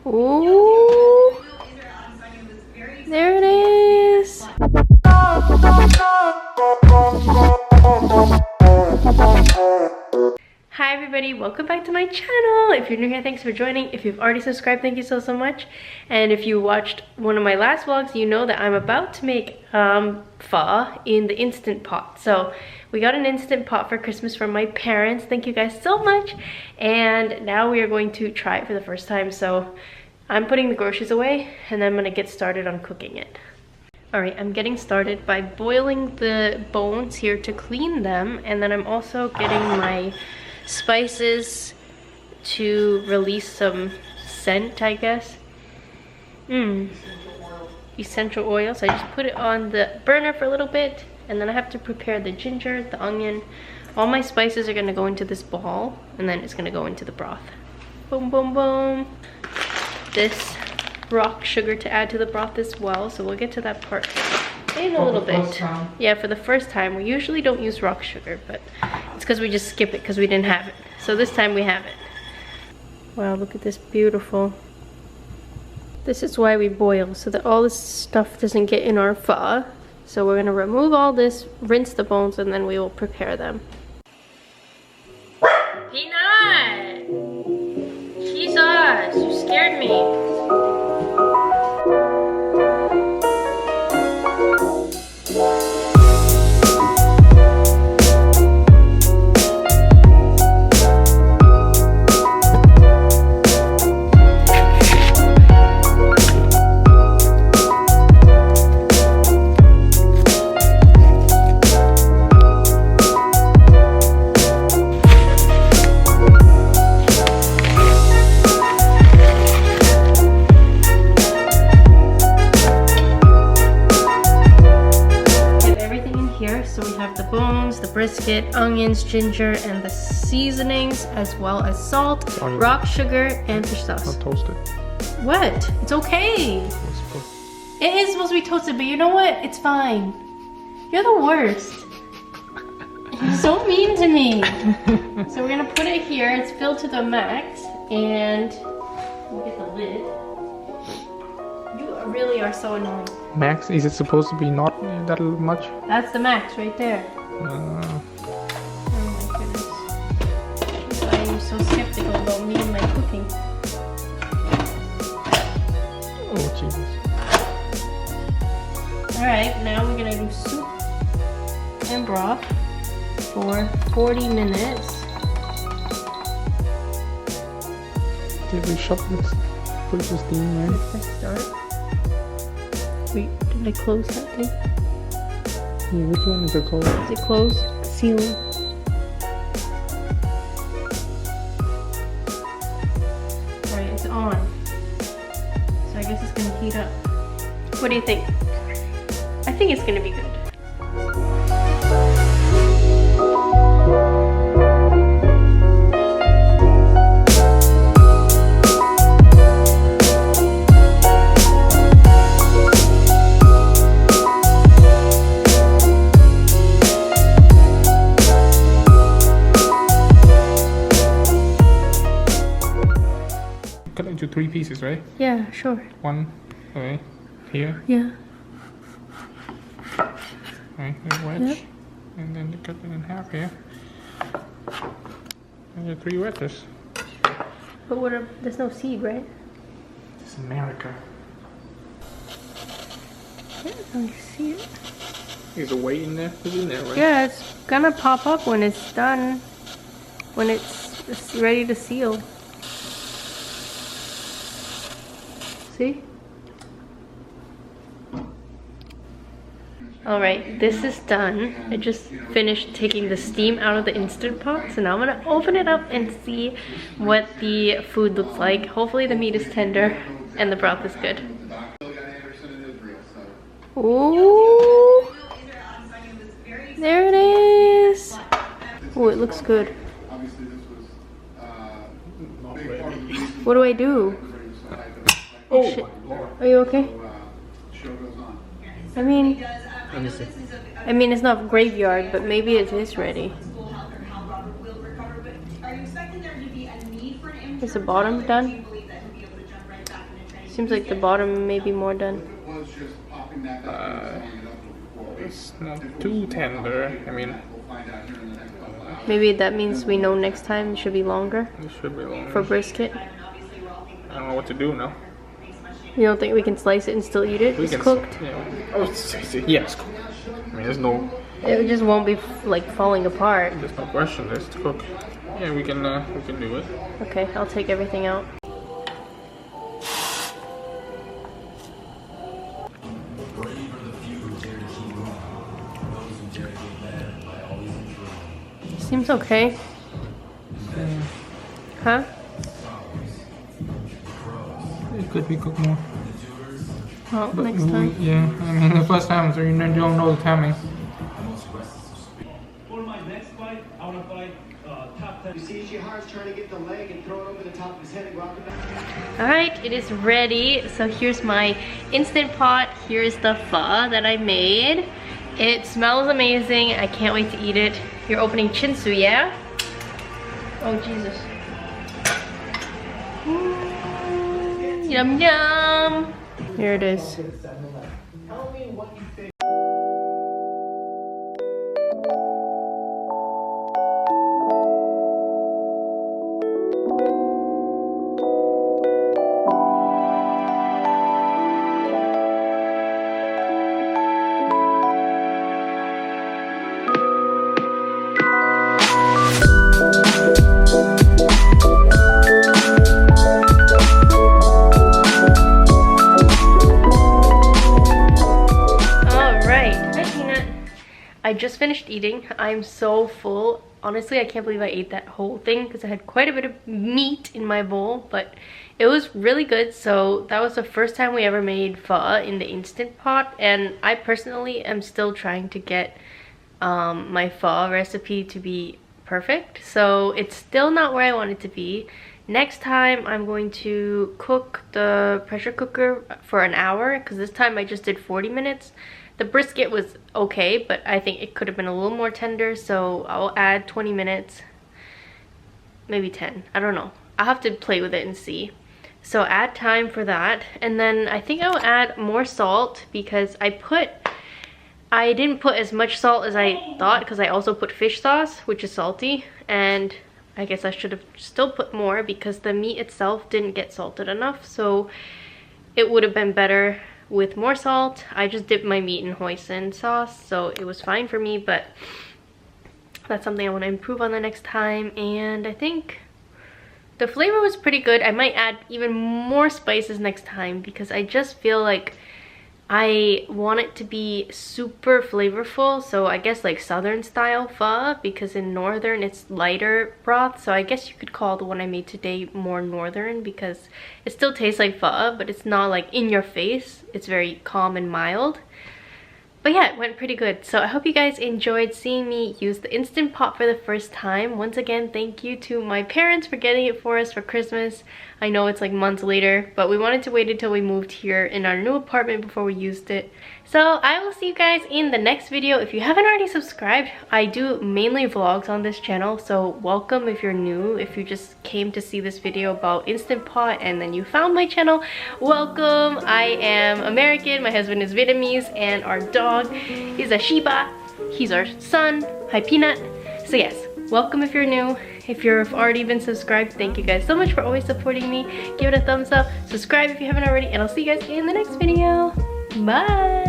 Ooh, there it is. Hi everybody, welcome back to my channel. If you're new here, thanks for joining. If you've already subscribed, thank you so much. And if you watched one of my last vlogs, you know that I'm about to make pho in the Instant Pot. So we got an Instant Pot for Christmas from my parents. Thank you guys so much. And now we are going to try it for the first time. So I'm putting the groceries away and then I'm gonna get started on cooking it. Alright, I'm getting started by boiling the bones here to clean them, and then I'm also getting my spices to release some scent, I guess. Essential oil. So I just put it on the burner for a little bit, and then I have to prepare the ginger, the onion. All my spices are gonna go into this ball, and then it's gonna go into the broth. Boom, boom, boom. This rock sugar to add to the broth as well, so we'll get to that part in a little bit. Yeah, for the first time. We usually don't use rock sugar, but it's because we just skip it because we didn't have it. So this time we have it. Wow, look at this, beautiful. This is why we boil, so that all this stuff doesn't get in our pho. So we're gonna remove all this, rinse the bones, and then we will prepare them. Peanut! Jesus, you scared me. Biscuit, onions, ginger, and the seasonings, as well as salt, rock sugar, and fish sauce. Not toasted. What? It's okay. It is supposed to be toasted, but you know what? It's fine. You're the worst. You're so mean to me. So we're gonna put it here. It's filled to the max, and we'll get the lid. You really are so annoying. Max? Is it supposed to be not that much? That's the max right there. Oh my goodness. Why are you so skeptical about me and my cooking? Oh Jesus. Alright, now we're gonna do soup and broth for 40 minutes. Did we shut this? Put this steam, right? Let's start. Wait, did I close that thing? Yeah, which one is it closed? Is it closed? Sealing. Alright, it's on. So I guess it's gonna heat up. What do you think? I think it's gonna be good. Cut it into 3 pieces, right? Yeah, sure. One, okay, here. Yeah. Okay, a wedge. Yep. And then you cut it in half here. And your 3 wedges. But what are, there's no seed, right? It's America. Yeah, I see it. Is the weight in there? It's in there, right? Yeah, it's gonna pop up when it's done. When it's ready to seal. See? Alright, this is done. I just finished taking the steam out of the Instant Pot, so now I'm gonna open it up and see what the food looks like. Hopefully the meat is tender and the broth is good. Ooh, there it is. Oh, it looks good. What do I do? Oh, shit. Are you okay? I mean, Let me see. I mean, it's not graveyard, but maybe it is ready. Is the bottom done? Seems like the bottom may be more done. It's not too tender. I mean, maybe that means we know next time it should be longer. it should be longer. For brisket. I don't know what to do now. You don't think we can slice it and still eat it? It's cooked? Yeah. Oh, yeah, it's cooked. I mean, there's no... It just won't be like falling apart. There's no question. It's cooked. Yeah, we can do it. Okay, I'll take everything out. Seems okay. Huh? It could be cooked more. Well, next time. Yeah, I mean the first time, so you don't know the timing. For my next bite, I want to bite top 10. You see, Shihar's trying to get the leg and throw it over the top of his head and go out the back. Alright, it is ready. So here's my Instant Pot. Here's the pho that I made. It smells amazing. I can't wait to eat it. You're opening chinsu, yeah? Oh, Jesus. Yum, yum. Here it is. I just finished eating. I'm so full. Honestly, I can't believe I ate that whole thing because I had quite a bit of meat in my bowl, but it was really good. So that was the first time we ever made pho in the Instant Pot, and I personally am still trying to get my pho recipe to be perfect. So it's still not where I want it to be. Next time I'm going to cook the pressure cooker for an hour because this time I just did 40 minutes. The brisket was okay, but I think it could have been a little more tender, so I'll add 20 minutes, maybe 10, I don't know. I'll have to play with it and see. So add time for that, and then I think I'll add more salt because I didn't put as much salt as I thought because I also put fish sauce, which is salty, and I guess I should have still put more because the meat itself didn't get salted enough, so it would have been better with more salt. I just dipped my meat in hoisin sauce, so it was fine for me, but that's something I want to improve on the next time. And I think the flavor was pretty good. I might add even more spices next time because I just feel like I want it to be super flavorful, so I guess like southern style pho, because in northern it's lighter broth, so I guess you could call the one I made today more northern because it still tastes like pho, but it's not like in your face. It's very calm and mild. But yeah, it went pretty good. So I hope you guys enjoyed seeing me use the Instant Pot for the first time. Once again, thank you to my parents for getting it for us for Christmas. I know it's like months later, but we wanted to wait until we moved here in our new apartment before we used it. So I will see you guys in the next video. If you haven't already subscribed, I do mainly vlogs on this channel, so welcome if you're new. If you just came to see this video about Instant Pot and then you found my channel, welcome. I am American, my husband is Vietnamese, and our dog is a Shiba. He's our son. Hi Peanut. So yes, welcome if you're new. If you've already been subscribed, thank you guys so much for always supporting me. Give it a thumbs up, subscribe if you haven't already, and I'll see you guys in the next video. Bye!